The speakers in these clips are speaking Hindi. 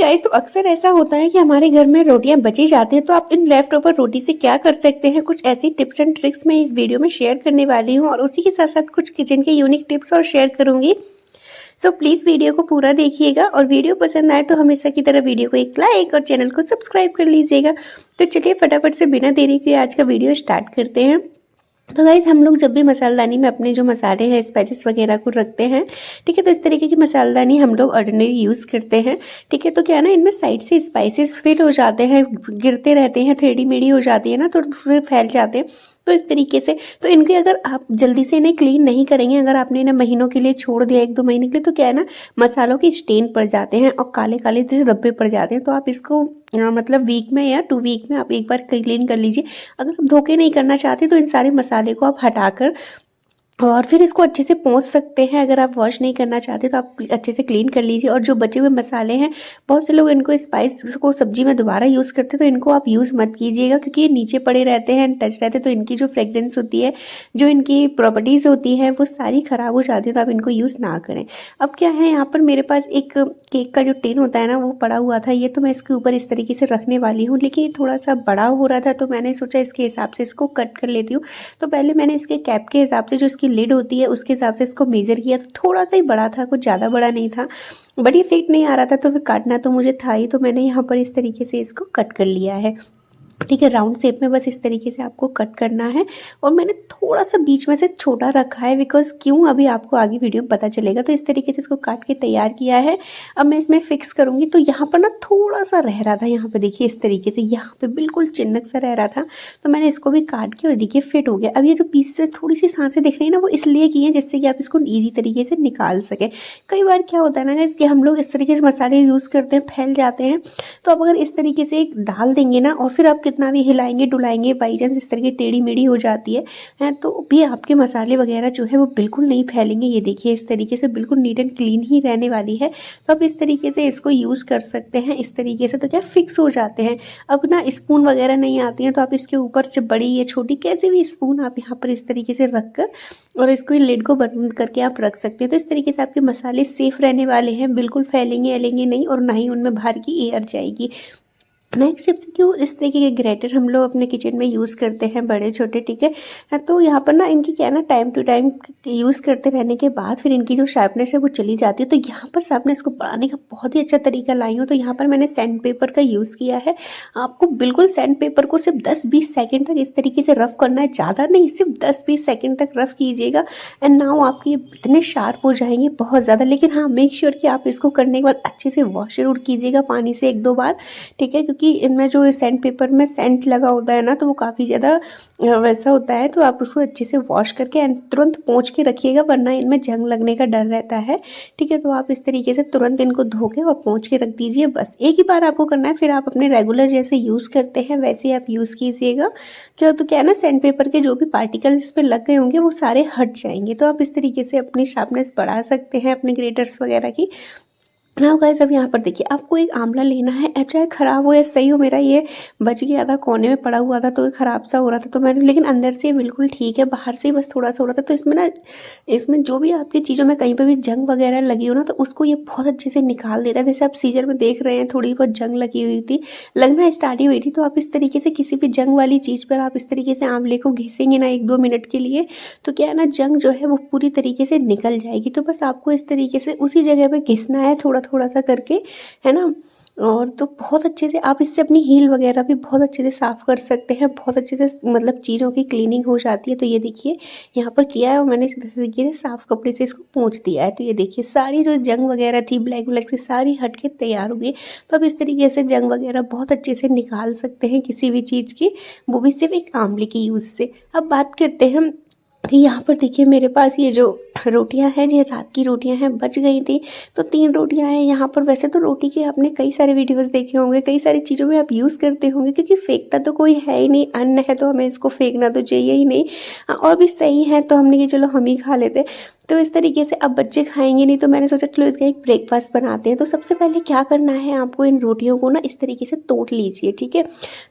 गाइस, तो अक्सर ऐसा होता है कि हमारे घर में रोटियां बची जाती हैं, तो आप इन लेफ्ट ओवर रोटी से क्या कर सकते हैं, कुछ ऐसी टिप्स एंड ट्रिक्स मैं इस वीडियो में शेयर करने वाली हूं और उसी के साथ साथ कुछ किचन के यूनिक टिप्स और शेयर करूंगी। सो प्लीज़ वीडियो को पूरा देखिएगा और वीडियो पसंद आए तो हमेशा की तरह वीडियो को एक लाइक और चैनल को सब्सक्राइब कर लीजिएगा। तो चलिए फटाफट से बिना देरी के आज का वीडियो स्टार्ट करते हैं। तो गाइस, हम लोग जब भी मसालदानी में अपने जो मसाले हैं स्पाइसेस वगैरह को रखते हैं, ठीक है, तो इस तरीके की मसालदानी हम लोग ऑर्डिनरी यूज़ करते हैं। ठीक है, तो क्या ना, इनमें साइड से स्पाइसेस फिल हो जाते हैं, गिरते रहते हैं, टेढ़ी मेढ़ी हो जाती है ना, तो फिर फैल जाते हैं। तो इस तरीके से तो इनके अगर आप जल्दी से इन्हें क्लीन नहीं करेंगे, अगर आपने इन्हें महीनों के लिए छोड़ दिया, 1-2 महीने के लिए, तो क्या है ना, मसालों के स्टेन पड़ जाते हैं और काले काले जैसे धब्बे पड़ जाते हैं। तो आप इसको मतलब वीक में या 2 वीक में आप एक बार क्लीन कर लीजिए। अगर आप धोखे नहीं करना चाहते तो इन सारे मसाले को आप हटाकर और फिर इसको अच्छे से पोंछ सकते हैं। अगर आप वॉश नहीं करना चाहते तो आप अच्छे से क्लीन कर लीजिए। और जो बचे हुए मसाले हैं, बहुत से लोग इनको स्पाइस को सब्जी में दोबारा यूज़ करते हैं, तो इनको आप यूज़ मत कीजिएगा, क्योंकि ये नीचे पड़े रहते हैं, टच रहते हैं, तो इनकी जो फ्रेग्रेंस होती है, जो इनकी प्रॉपर्टीज़ होती है, वो सारी ख़राब हो जाती है। तो आप इनको यूज़ ना करें। अब क्या है, यहाँ पर मेरे पास एक केक का जो टिन होता है ना, वो पड़ा हुआ था। ये तो मैं इसके ऊपर इस तरीके से रखने वाली हूँ, लेकिन ये थोड़ा सा बड़ा हो रहा था, तो मैंने सोचा इसके हिसाब से इसको कट कर लेती हूँ। तो पहले मैंने इसके कैप के हिसाब से, जो इसकी लिड होती है, उसके हिसाब से इसको मेज़र किया। तो थोड़ा सा ही बड़ा था, कुछ ज़्यादा बड़ा नहीं था, बट ये फिट नहीं आ रहा था, तो फिर काटना तो मुझे था ही। तो मैंने यहाँ पर इस तरीके से इसको कट कर लिया है। ठीक है, राउंड शेप में बस इस तरीके से आपको कट करना है। और मैंने थोड़ा सा बीच में से छोटा रखा है, बिकॉज क्यों, अभी आपको आगे वीडियो में पता चलेगा। तो इस तरीके से इसको काट के तैयार किया है। अब मैं इसमें फिक्स करूँगी। तो यहाँ पर ना थोड़ा सा रह रहा था, यहाँ पे देखिए इस तरीके से, यहाँ पे बिल्कुल चिन्नक सा रह रहा था, तो मैंने इसको भी काट के और देखिए फिट हो गया। अब ये जो पीस से थोड़ी सी सांसें दिख रही है ना, वो इसलिए की है जिससे कि आप इसको ईजी तरीके से निकाल सकें। कई बार क्या होता है ना कि हम लोग इस तरीके से मसाले यूज़ करते हैं, फैल जाते हैं। तो आप अगर इस तरीके से एक डाल देंगे ना, और फिर आप कितना भी हिलाएंगे डुलाएंगे, बाई चांस इस तरह की टेढ़ी मेढ़ी हो जाती है, तो भी आपके मसाले वगैरह जो है वो बिल्कुल नहीं फैलेंगे। ये देखिए इस तरीके से बिल्कुल नीट एंड क्लीन ही रहने वाली है। तो आप इस तरीके से इसको यूज़ कर सकते हैं। इस तरीके से तो क्या फिक्स हो जाते हैं। अब ना स्पून वगैरह नहीं आती हैं, तो आप इसके ऊपर जो बड़ी या छोटी कैसी भी स्पून आप यहाँ पर इस तरीके से रख कर और इसको लिड को बंद करके आप रख सकते हैं। तो इस तरीके से आपके मसाले सेफ रहने वाले हैं, बिल्कुल फैलेंगे एलेंगे नहीं, और ना ही उनमें बाहर की एयर जाएगी। नेक्स्ट टिप क्यों, इस तरीके के ग्रेटर हम लोग अपने किचन में यूज़ करते हैं, बड़े छोटे, ठीक है। तो यहाँ पर ना इनकी क्या है ना, टाइम टू टाइम यूज़ करते रहने के बाद फिर इनकी जो शार्पनेस है वो चली जाती है। तो यहाँ पर शार्पनेस को बढ़ाने का बहुत ही अच्छा तरीका लाई हूँ। तो यहाँ पर मैंने सैंड पेपर का यूज़ किया है। आपको बिल्कुल सैंड पेपर को सिर्फ 10-20 सेकेंड तक इस तरीके से रफ़ करना है, ज़्यादा नहीं, सिर्फ 10-20 सेकेंड तक रफ़ कीजिएगा। एंड नाउ आपके इतने शार्प हो जाएंगे, बहुत ज़्यादा। लेकिन हाँ, मेक श्योर कि आप इसको करने के बाद अच्छे से वॉश जरूर कीजिएगा पानी से 1-2 बार, ठीक है, क्योंकि इनमें जो सैंड पेपर में सेंट लगा होता है ना, तो वो काफ़ी ज़्यादा वैसा होता है। तो आप उसको अच्छे से वॉश करके एंड तुरंत पोंछ के रखिएगा, वरना इनमें जंग लगने का डर रहता है, ठीक है। तो आप इस तरीके से तुरंत इनको धो के और पोंछ के रख दीजिए। बस एक ही बार आपको करना है, फिर आप अपने रेगुलर जैसे यूज़ करते हैं वैसे आप यूज़ कीजिएगा। क्या तो क्या है ना, सैंड पेपर के जो भी पार्टिकल इस पर लग गए होंगे वो सारे हट जाएंगे। तो आप इस तरीके से अपनी शार्पनेस बढ़ा सकते हैं अपने ग्रेटर्स वगैरह की। ना गाइस, अब यहाँ पर देखिए, आपको एक आंवला लेना है, चाहे ख़राब हो या सही हो। मेरा ये बच गया था, कोने में पड़ा हुआ था, तो ये ख़राब सा हो रहा था, तो मैंने, लेकिन अंदर से बिल्कुल ठीक है, बाहर से बस थोड़ा सा हो रहा था। तो इसमें ना, इसमें जो भी आपकी चीज़ों में कहीं पर भी जंग वगैरह लगी हो ना, तो उसको ये बहुत अच्छे से निकाल देता है। जैसे आप सीजर में देख रहे हैं, थोड़ी बहुत जंग लगी हुई थी, लगना स्टार्ट ही हुई थी। तो आप इस तरीके से किसी भी जंग वाली चीज़ पर आप इस तरीके से आंवले को घिसेंगे ना 1-2 मिनट के लिए, तो क्या है ना, जंग जो है वो पूरी तरीके से निकल जाएगी। तो बस आपको इस तरीके से उसी जगह पे घिसना है, थोड़ा थोड़ा सा करके, है ना। और तो बहुत अच्छे से आप इससे अपनी हील वगैरह भी बहुत अच्छे से साफ़ कर सकते हैं, बहुत अच्छे से मतलब चीज़ों की क्लीनिंग हो जाती है। तो ये देखिए यहाँ पर किया है, और मैंने इस तरीके से साफ़ कपड़े से इसको पोंछ दिया है। तो ये देखिए सारी जो जंग वगैरह थी ब्लैक ब्लैक से सारी हट के तैयार हो गई। तो अब इस तरीके से जंग वगैरह बहुत अच्छे से निकाल सकते हैं किसी भी चीज़ की, वो भी सिर्फ एक आंवले की यूज़ से। अब बात करते हैं कि यहाँ पर देखिए मेरे पास ये जो रोटियां हैं, ये रात की रोटियां हैं, बच गई थी। तो 3 रोटियां हैं यहाँ पर। वैसे तो रोटी के आपने कई सारे वीडियोस देखे होंगे, कई सारी चीज़ों में आप यूज़ करते होंगे, क्योंकि फेंकता तो कोई है ही नहीं, अन्न है तो हमें इसको फेंकना तो चाहिए ही नहीं। और भी सही है तो हमने कि चलो हम ही खा लेते। तो इस तरीके से अब बच्चे खाएंगे नहीं, तो मैंने सोचा चलो इसका एक ब्रेकफास्ट बनाते हैं। तो सबसे पहले क्या करना है, आपको इन रोटियों को ना इस तरीके से तोड़ लीजिए, ठीक है।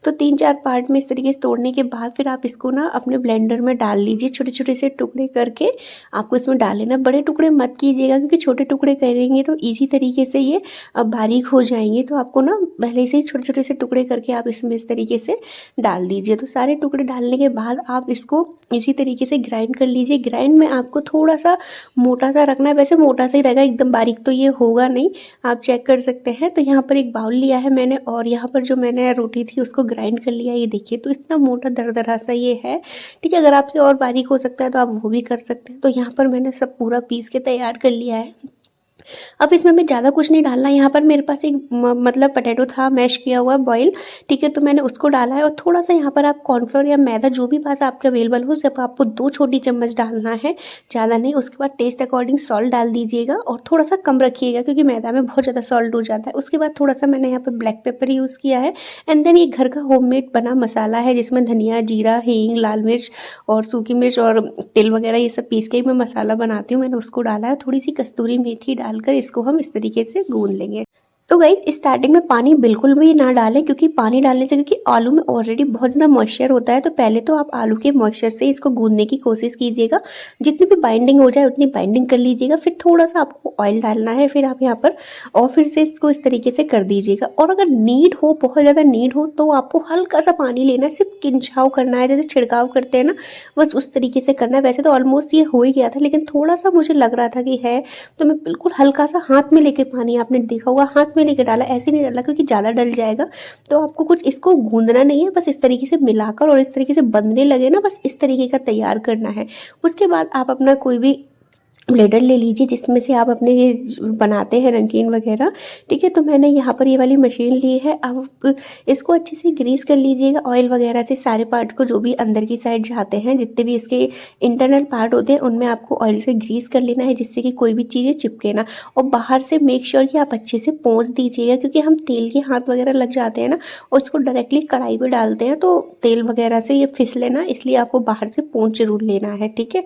तो 3-4 पार्ट में इस तरीके से तोड़ने के बाद फिर आप इसको ना अपने ब्लेंडर में डाल लीजिए, छोटे छोटे से टुकड़े करके आपको इसमें डाल लेना। बड़े टुकड़े मत कीजिएगा क्योंकि छोटे टुकड़े करेंगे तो ईजी तरीके से ये बारीक हो जाएंगे। तो आपको ना पहले से ही छोटे छोटे से टुकड़े करके आप इसमें इस तरीके से डाल दीजिए। तो सारे टुकड़े डालने के बाद आप इसको इसी तरीके से ग्राइंड कर लीजिए। ग्राइंड में आपको थोड़ा सा मोटा सा रखना है, वैसे मोटा सा ही रहेगा, एकदम बारीक तो ये होगा नहीं, आप चेक कर सकते हैं। तो यहाँ पर एक बाउल लिया है मैंने और यहाँ पर जो मैंने रोटी थी उसको ग्राइंड कर लिया। ये देखिए, तो इतना मोटा दरदरा सा ये है, ठीक है। अगर आपसे और बारीक हो सकता है तो आप वो भी कर सकते हैं। तो यहाँ पर मैंने सब पूरा पीस के तैयार कर लिया है। अब इसमें मैं ज़्यादा कुछ नहीं डालना। यहाँ पर मेरे पास एक मतलब पटेटो था मैश किया हुआ बॉईल, ठीक है। तो मैंने उसको डाला है और थोड़ा सा यहाँ पर आप कॉर्नफ्लोर या मैदा जो भी पास आपके अवेलेबल हो सिर्फ आपको 2 छोटी चम्मच डालना है, ज़्यादा नहीं। उसके बाद टेस्ट अकॉर्डिंग सॉल्ट डाल दीजिएगा और थोड़ा सा कम रखिएगा क्योंकि मैदा में बहुत ज़्यादा सॉल्ट हो जाता है। उसके बाद थोड़ा सा मैंने यहाँ पर ब्लैक पेपर यूज़ किया है। एंड देन ये घर का होममेड बना मसाला है जिसमें धनिया, जीरा, हींग, लाल मिर्च और सूखी मिर्च और तिल वगैरह ये सब पीस के मैं मसाला बनाती हूँ, मैंने उसको डाला है। थोड़ी सी कस्तूरी मेथी डालकर इसको हम इस तरीके से गूंद लेंगे। तो गाइस स्टार्टिंग में पानी बिल्कुल भी ना डालें क्योंकि पानी डालने से, क्योंकि आलू में ऑलरेडी बहुत ज़्यादा मॉइस्चर होता है। तो पहले तो आप आलू के मॉइस्चर से इसको गूंदने की कोशिश कीजिएगा, जितनी भी बाइंडिंग हो जाए उतनी बाइंडिंग कर लीजिएगा। फिर थोड़ा सा आपको ऑयल डालना है, फिर आप यहाँ पर और फिर से इसको इस तरीके से कर दीजिएगा। और अगर नीड हो, बहुत ज़्यादा नीड हो, तो आपको हल्का सा पानी लेना है, सिर्फ किंचाव करना है, जैसे छिड़काव करते हैं ना, बस उस तरीके से करना है। वैसे तो ऑलमोस्ट ये हो ही गया था, लेकिन थोड़ा सा मुझे लग रहा था कि है, तो मैं बिल्कुल हल्का सा हाथ में लेके, पानी आपने देखा होगा हाथ में लेके डाला, ऐसे नहीं डाला क्योंकि ज़्यादा डल जाएगा। तो आपको कुछ इसको गूंदना नहीं है, बस इस तरीके से मिलाकर और इस तरीके से बंधने लगे ना, बस इस तरीके का तैयार करना है। उसके बाद आप अपना कोई भी ब्लेंडर ले लीजिए जिसमें से आप अपने ये बनाते हैं नमकीन वगैरह, ठीक है। तो मैंने यहाँ पर ये वाली मशीन ली है। आप इसको अच्छे से ग्रीस कर लीजिएगा ऑयल वगैरह से, सारे पार्ट को जो भी अंदर की साइड जाते हैं, जितने भी इसके इंटरनल पार्ट होते हैं उनमें आपको ऑयल से ग्रीस कर लेना है जिससे कि कोई भी चीज़ें चिपके ना। और बाहर से मेक श्योर कि आप अच्छे से पोंछ दीजिएगा क्योंकि हम तेल के हाथ वगैरह लग जाते हैं ना और उसको डायरेक्टली कढ़ाई पे डालते हैं तो तेल वगैरह से ये फिसले ना, इसलिए आपको बाहर से पोंछ जरूर लेना है, ठीक है।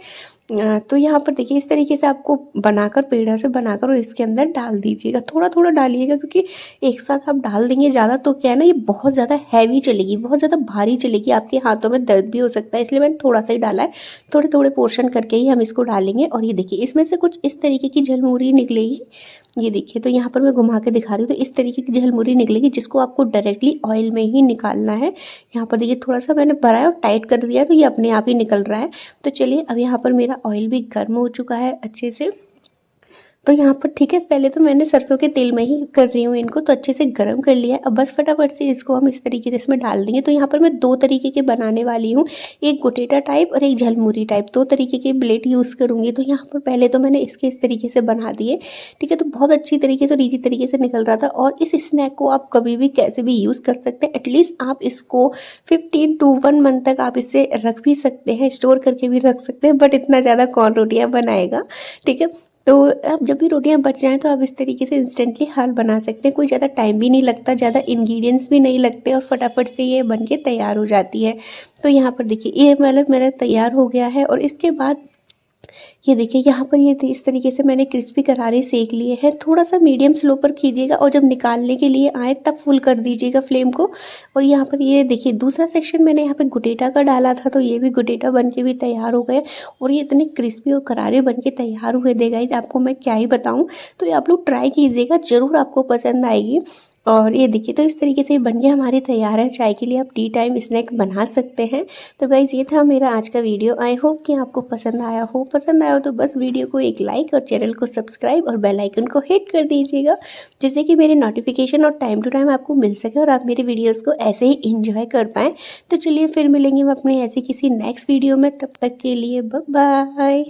तो यहाँ पर देखिए इस तरीके से आपको बनाकर, पेड़ा से बनाकर और इसके अंदर डाल दीजिएगा। थोड़ा थोड़ा डालिएगा क्योंकि एक साथ आप डाल देंगे ज़्यादा तो क्या है ना, ये बहुत ज़्यादा हैवी चलेगी, बहुत ज़्यादा भारी चलेगी, आपके हाथों में दर्द भी हो सकता है, इसलिए मैंने थोड़ा सा ही डाला है। थोड़े थोड़े पोर्शन करके ही हम इसको डालेंगे। और ये देखिए इसमें से कुछ इस तरीके की झलमुरी निकलेगी, ये देखिए। तो यहाँ पर मैं घुमा के दिखा रही हूँ, तो इस तरीके की झलमुरी निकलेगी जिसको आपको डायरेक्टली ऑयल में ही निकालना है। यहाँ पर देखिए थोड़ा सा मैंने भरा है और टाइट कर दिया तो ये अपने आप ही निकल रहा है। तो चलिए अब यहाँ पर मेरा ऑयल भी गर्म हो चुका है अच्छे से। तो यहाँ पर ठीक है, पहले तो मैंने सरसों के तेल में ही कर रही हूँ इनको, तो अच्छे से गर्म कर लिया है। अब बस फटाफट से इसको हम इस तरीके से इसमें डाल देंगे। तो यहाँ पर मैं 2 तरीके के बनाने वाली हूँ, एक गोटेटा टाइप और एक झलमुरी टाइप, 2 तरीके के ब्लेड यूज़ करूँगी। तो यहाँ पर पहले तो मैंने इसके इस तरीके से बना दिए, ठीक है। तो बहुत अच्छी तरीके से और ईजी तरीके से निकल रहा था। और इस स्नैक को आप कभी भी कैसे भी यूज़ कर सकते हैं। एटलीस्ट आप इसको 15 to 1 मंथ तक आप इसे रख भी सकते हैं, स्टोर करके भी रख सकते हैं, बट इतना ज़्यादा कौन रोटियाँ बनाएगा, ठीक है। तो अब जब भी रोटियां बच जाएं तो आप इस तरीके से इंस्टेंटली हाल बना सकते हैं, कोई ज़्यादा टाइम भी नहीं लगता, ज़्यादा इंग्रेडिएंट्स भी नहीं लगते और फटाफट से ये बन के तैयार हो जाती है। तो यहाँ पर देखिए ये मतलब मेरा तैयार हो गया है। और इसके बाद ये देखिए यहाँ पर ये इस तरीके से मैंने क्रिस्पी करारे सेक लिए हैं। थोड़ा सा मीडियम स्लो पर कीजिएगा और जब निकालने के लिए आए तब फुल कर दीजिएगा फ्लेम को। और यहाँ पर ये देखिए दूसरा सेक्शन मैंने यहाँ पे गुटेटा का डाला था, तो ये भी गुटेटा बन के भी तैयार हो गए और ये इतने क्रिस्पी और करारे बन के तैयार हुए थे गाइस, आपको मैं क्या ही बताऊँ। तो ये आप लोग ट्राई कीजिएगा, ज़रूर आपको पसंद आएगी। और ये देखिए तो इस तरीके से बन के हमारी तैयार है। चाय के लिए आप टी टाइम स्नैक बना सकते हैं। तो गाइज़ ये था मेरा आज का वीडियो। आई होप कि आपको पसंद आया हो। पसंद आया हो तो बस वीडियो को एक लाइक और चैनल को सब्सक्राइब और बेल आइकन को हिट कर दीजिएगा, जिससे कि मेरे नोटिफिकेशन और टाइम टू टाइम आपको मिल सके और आप मेरे वीडियोज़ को ऐसे ही इंजॉय कर पाएँ। तो चलिए फिर मिलेंगे हम अपने ऐसे किसी नेक्स्ट वीडियो में, तब तक के लिए बाय बाय।